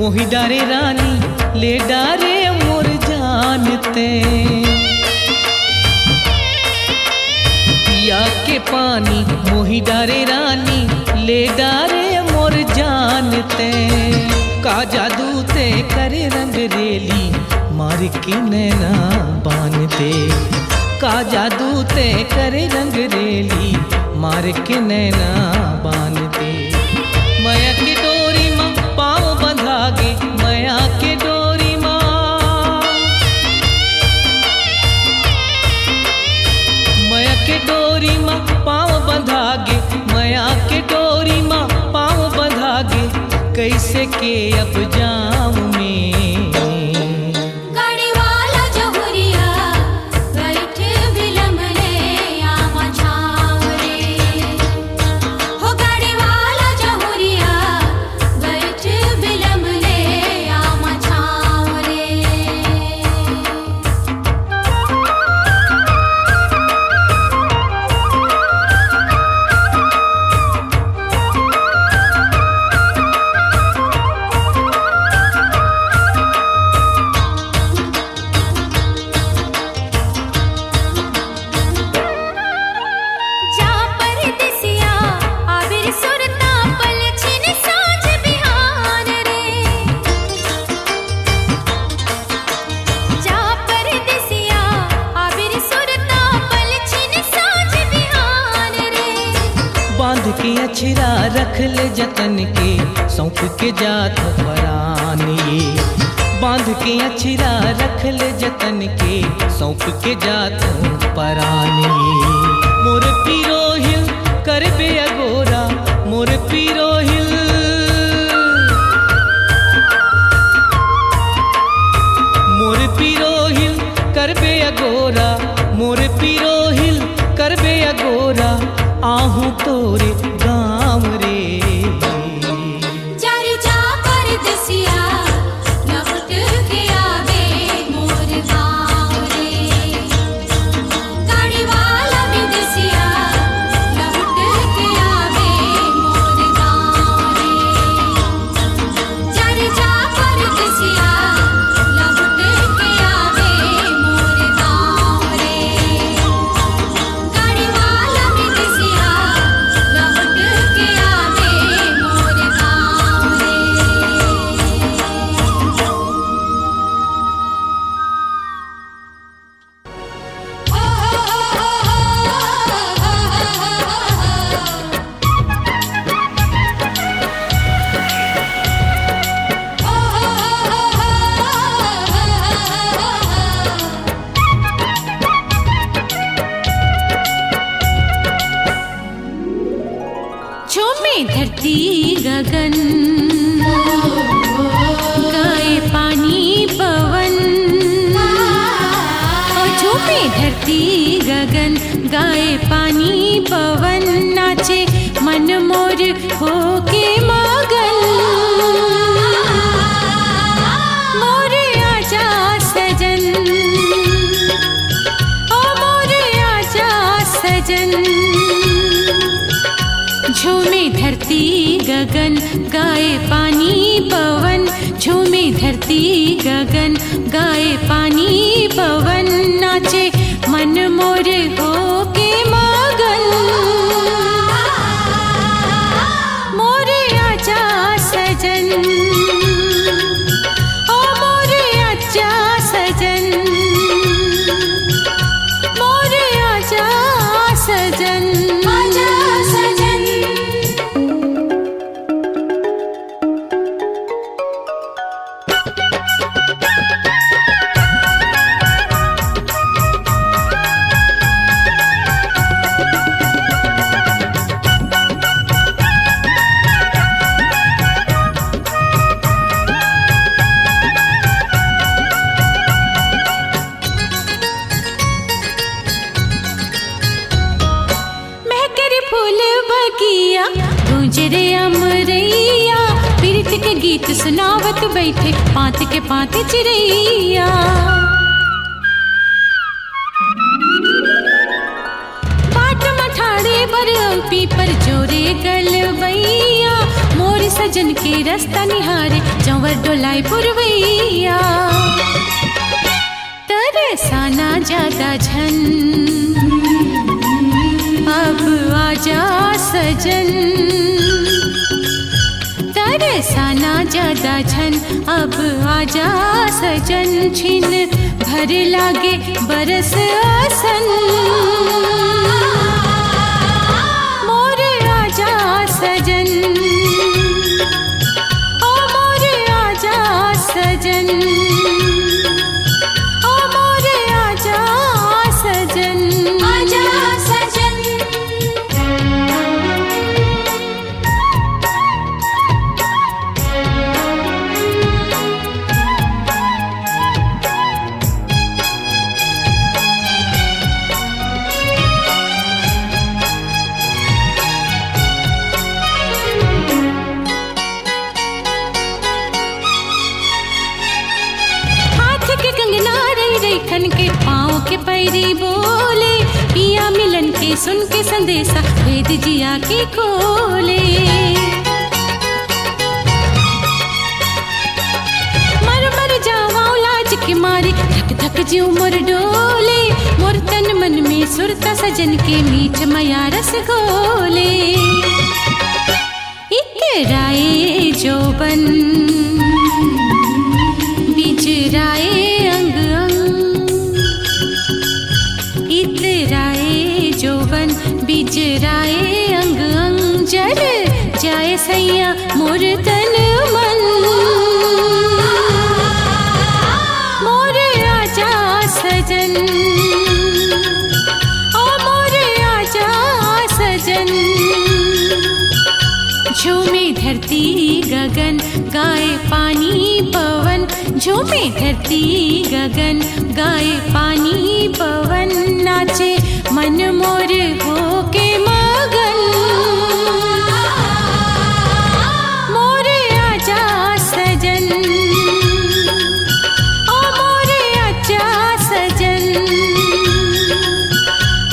मोहि डारे रानी ले डारे मोर जानते। पिया के पानी मोहि डारे रानी ले डारे मोर जानते। का जादू ते करे रंग रेली मार के नैना बान दे। का जादू ते करे रंग रेली मार के नैना बान दे। माया की डोरी माँ पाँव बंधागे, माया के डोरी माँ, माया के डोरी माँ पाँव बंधागे, माया के डोरी माँ पाँव बंधागे। कैसे के अब जाऊं मैं के अछरा रख ले जतन के सौंप के जात परानी। बांध के अछरा रख ले जतन के सौंप के जात परानी। मोर पीरो हिल कर बे अगोरा, मोर पीरो हिल, मोर पीरो हिल कर बे अगोरा, मोर पीरो हिल कर बे अगोरा। आहूं तोरे गाँव रे जारी जा परदेसिया लौट के आवे मोर गाँव रे। गाड़ी वाला विदेसिया लौट के आवे मोर गाँव रे। जारी जा परदेसिया लौट के आवे मोर गाँव रे। गाड़ी वाला विदेसिया लौट के आवे मोर गाँव रे। झूमे धरती गगन गाए पानी पवन। झूमे धरती गगन गाए पानी पवन। नाचे मन मोर होके मगन। मोर आजा सजन, ओ मोर आजा सजन। झूमे धरती गगन गाए पानी पवन। झूमे धरती गगन गाए पानी पवन। नाचे मन मोर होके मगन। मोर आजा सजन, ओ मोर आजा सजन। मोर आजा सजन, आजा सजन। गुजरे अमरैया पीरित के गीत सुनावत बैठे पात के पात चिड़ैया। बाट मठाड़े पर पी पर जोरे गलबैया। मोर सजन सजन के रास्ता निहारे चंवर डोलाई पुरवैया तरसाना ज्यादा झन अब आजा सजन तरसाना ज्यादा झन अब आजा सजन छिन भर लागे बरस आसन मोर आजा सजन ओ मोर आजा सजन ओ मोर आजा सजन आजा सजन खन के पाँव के पैरी बोले पिया मिलन के सुन के संदेशा वेद जिया के खोले मर मर जावाओ लाज के मारे धक धक जीव मोर डोले मोर तन मन में सुरता सजन के मीठ मया रस घोले इतराए जोबन बिजराए अंग इतराए जोबन बिजराए अंग अंग जल जाए सैया मोर तन मन मोर आजा सजन ओ मोर आजा सजन झूमे धरती गगन गाए पानी पवन झूमे धरती गगन गाए पानी पवन नाचे मन मोर हो के मगन मोर आजा सजन ओ मोर आजा सजन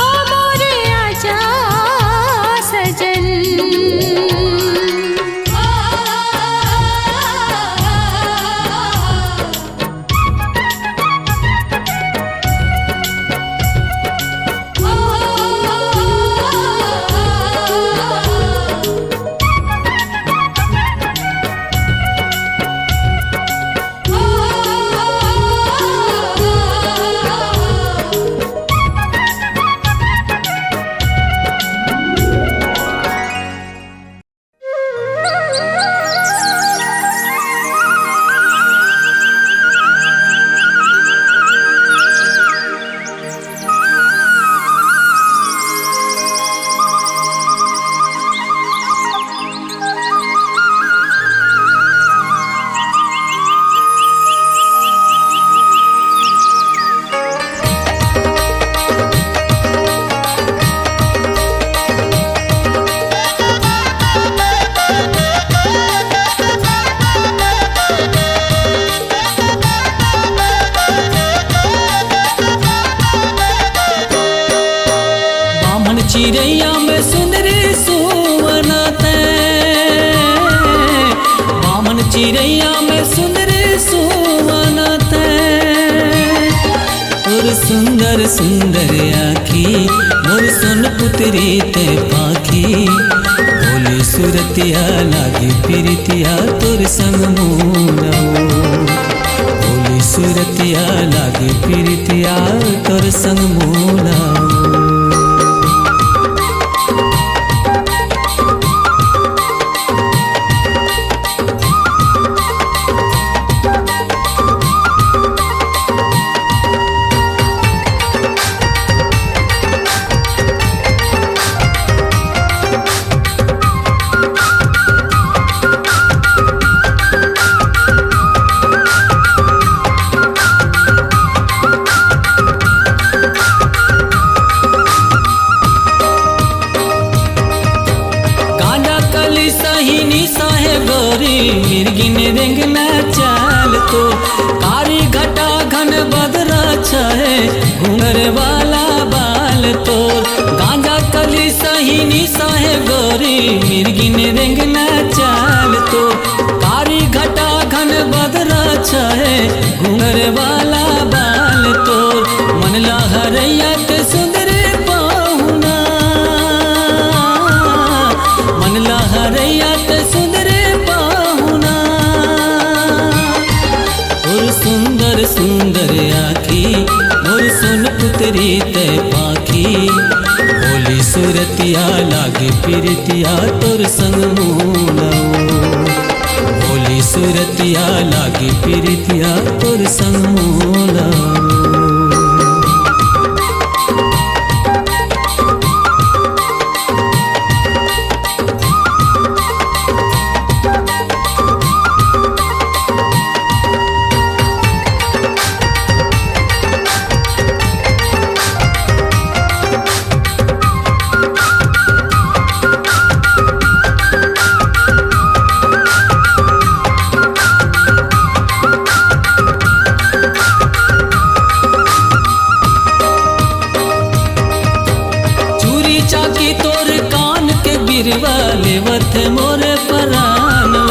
ओ मोर आजा सजन चिड़ैया में सुंदरी सुवनते बामन चिड़ैया में सुंदरी सुवनते और सुंदर सुंदर आखी मोर सोन पुत्री ते पाखी बोले सुरतिया लागे प्रीतिया तोर संग मोरा बोले सुरतिया लागे प्रीतिया तोर संग मोरा मिर्गिन रेंगना चाल तो कारी घटा घन बदरा छे घूंगर वाला बाल तो गांजा कली सही निशा है गोरी मिर्गिन रेंगना चाल तो घुंघर वाला बाल तोर, मन लहरैया के सुंदर पाहुना, मन लहरैया के सुंदर पाहुना। और सुंदर सुंदर आखी मोर सुन पुतरी ते पाखी, भोली सूरतिया लागे प्रीतिया तोर संग मोलाओ, भोली सूरतिया लागे प्रीतिया तोर संग मोलाओ। चाकी तोर कान के बिरवा लेवत मोरे परानो,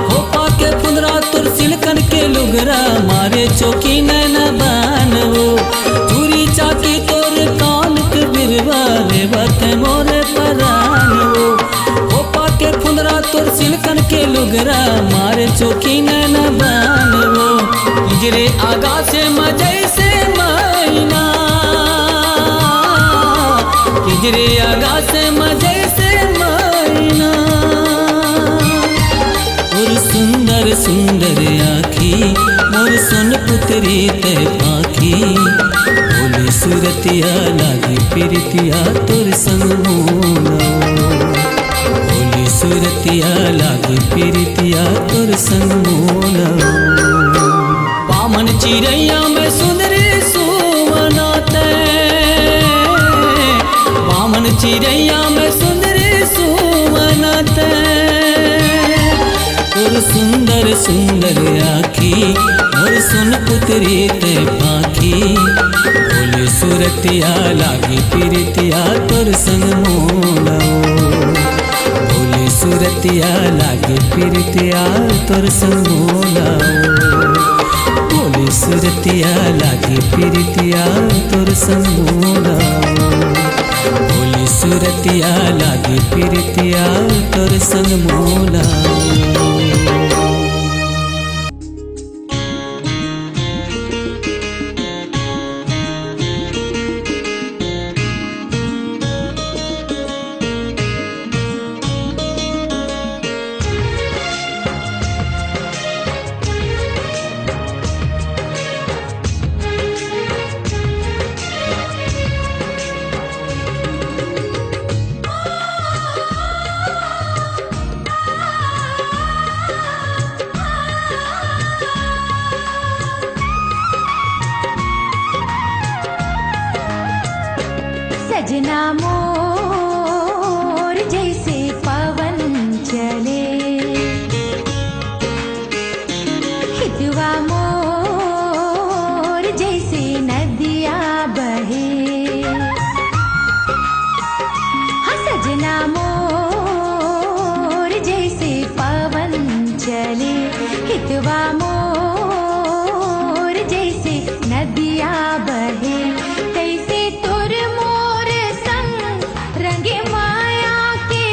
हो पाके फुंदरा तोर सिलकन के लुगरा मारे चौकी नैना बानो। चूरी चाकी तोर कान के बिरवा लेवत मोरे परानो, हो पाके फुंदरा तोर सिलकन के लुगरा मारे चौकी नैना बानो। इजरे आगा से मजै से मैना, इजरे आगा से मजे से मैना। और सुंदर सुंदर आखी मोर सुन पुतरी ते पाखी, भोली सूरतिया लागी प्रीतिया तोर संग मोलाओ, भोली सूरतिया लागी प्रीतिया तोर संग मोलाओ। बामन चिड़ैया में सुंदरी सुवना ते, बामन चिड़ैया में सुंदरी सुवना ते। और सुंदर सुंदर आखी मोर सुन पुतरी ते पाखी, भोली सूरतिया लागी प्रीतिया तोर संग मोलाओ, भोली सूरतिया लागी प्रीतिया तोर संग मोलाओ, भोली सूरतिया लागी प्रीतिया तोर संग मोलाओ, भोली सूरतिया लागी प्रीतिया तोर संग मोलाओ। सजना मोर जैसे पवन चले, हितवा मोर जैसे नदिया बहे। हाँ सजना मोर जैसे पवन चले, हितवा मोर जैसे नदिया बहे। तैसे तोर मोर संग रंगे माया के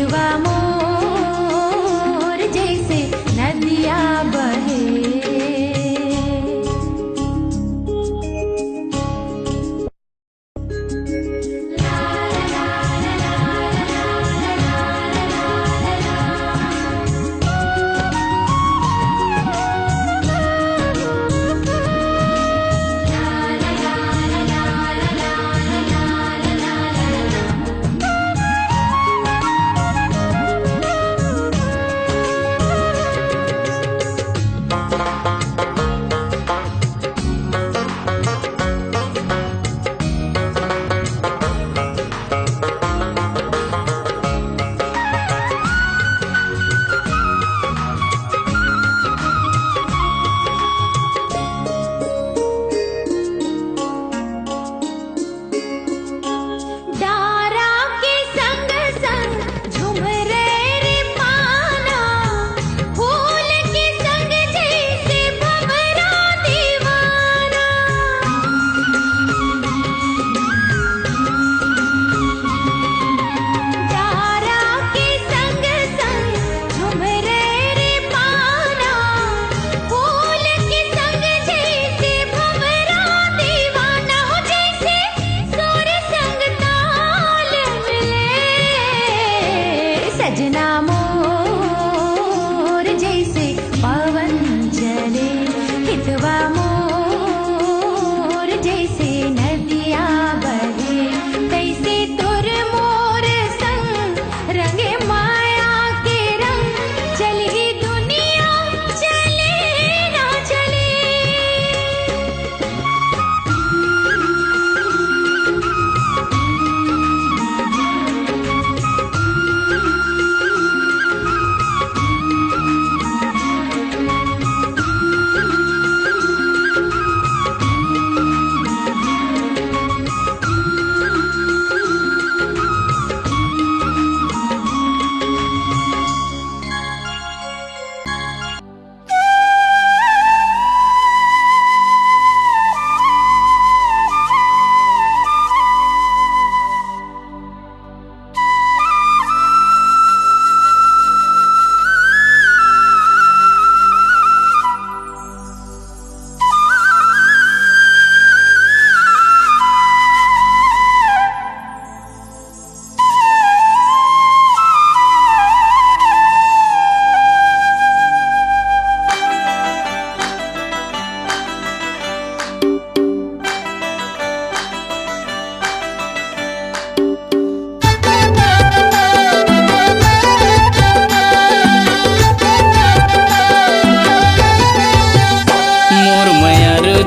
हितवा मोर जैसे नदिया बहे। सजना मोर जैसे पवन चले, हितवा मोर जैसे नदिया बहे। तैसे तोर मोर संग रंगे माया के रंग, चली दुनिया चले ना चले।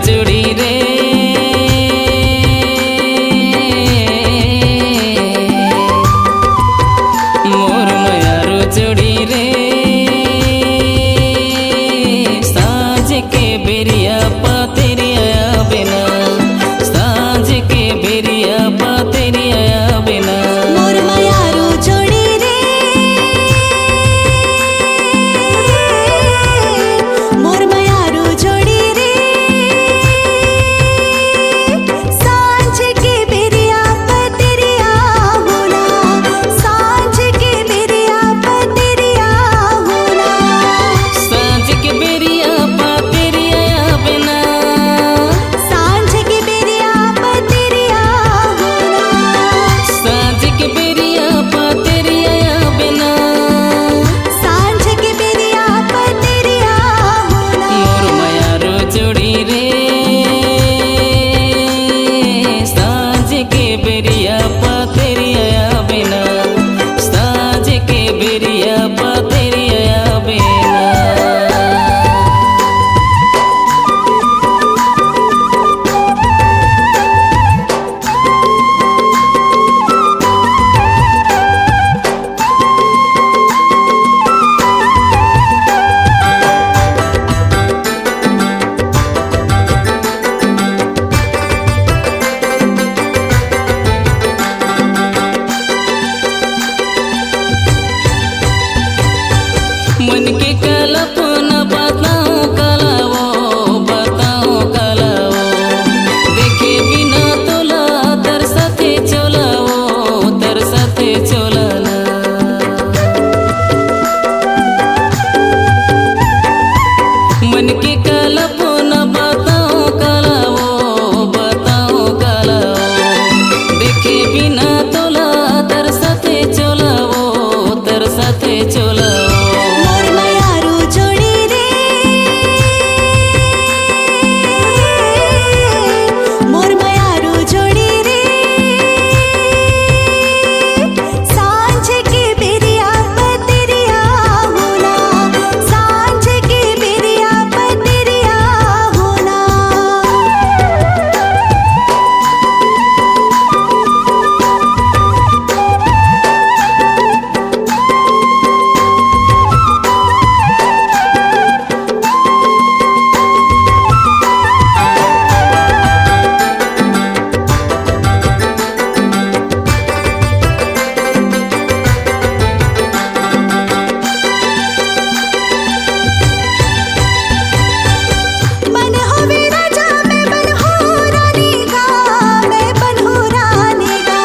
चूड़ी रे मोर मायारो चूड़ी रे, साँझ के बेरिया पातेरिया बिना, साँझ के बेरिया पातेरिया बिना। मोर मायारो चूड़ी रे, मोर मायारो चूड़ी रे, सांझ के बेरिया पतेरिया होना, सांझ के बेरिया पतेरिया होना। सांझ के बेरिया पातेरिया बिना, सांझ के बेरिया पतेरिया होना, सांझ के बेरिया पातेरिया बिना। सांझ के बेरिया पतेरिया होना। मोर मायारो चूड़ी रे, सांझ के बेरिया पातेरिया बिना, सांझ के बेरिया पातेरिया बिना। मन के कल्पना बताओ कलाओ, बताओ कलाओ, देखे बिना तोला तरसते चलाओ, तरसते चलाला। मन की कल्पना बताओ कलाओ, बताओ कलाओ। देखे बिना तोला तरसते चोलाओ, तरसते चोलाओ। मोर मयारू जोड़ी रे, मोर मयारू जोड़ी रे, सांझ के बेरिया पतरिया होना, सांझ के बेरिया पतरिया होना। मन होवे राजा मैं बन हो रानी का, मैं बन हो रानी का।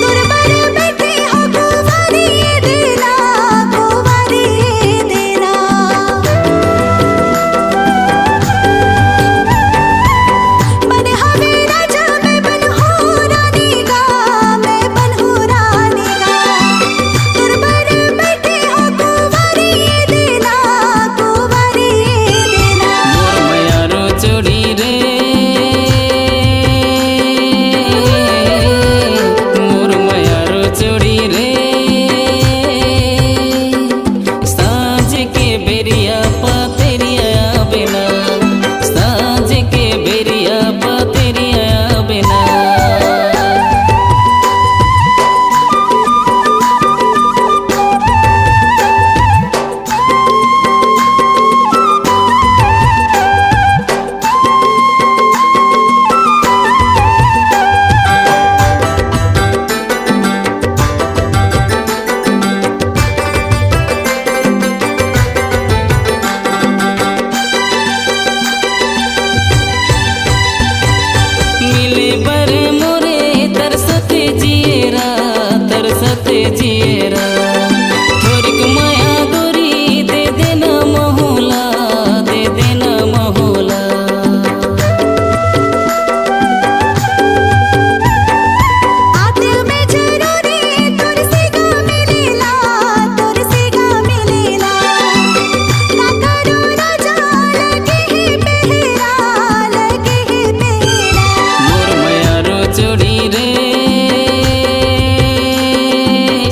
दुर्बर बैठे हो कुंवारी देना, कुंवारी देना। मन होवे राजा मैं बन हो रानी का, मैं बन हो रानी का। दुर्बर बैठे हो कुंवारी देना, कुंवारी देना। मोर मयारो जोड़ी रे, मोर मयारो जोड़ी रे। सांझ के बेरिया पतरिया बिना, सांझ के बेरिया पतरिया बिना। मिले बर मोरे तरसते जिएरा, तरसते जिएरा। थोरिक माया गोरी दे देना महोला, दे देना महोला। आते में जरूरी तोर से गा मिलेला, तोर से गा मिलेला। ना करो राजा लगे है पहरा, लगे है पहरा। मोर मयारो जोड़ी रे,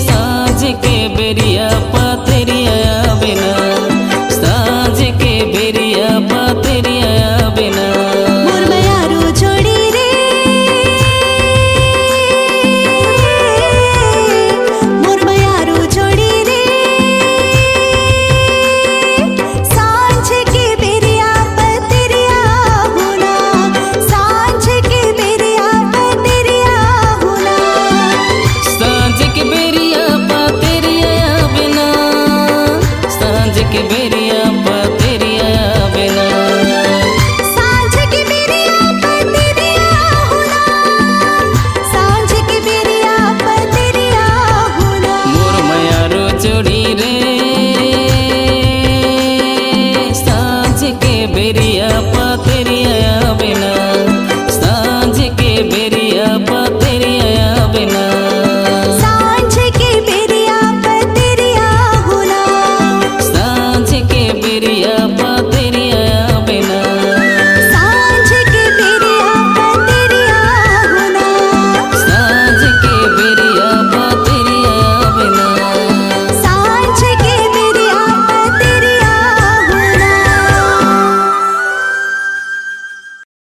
सांझ के बेरिया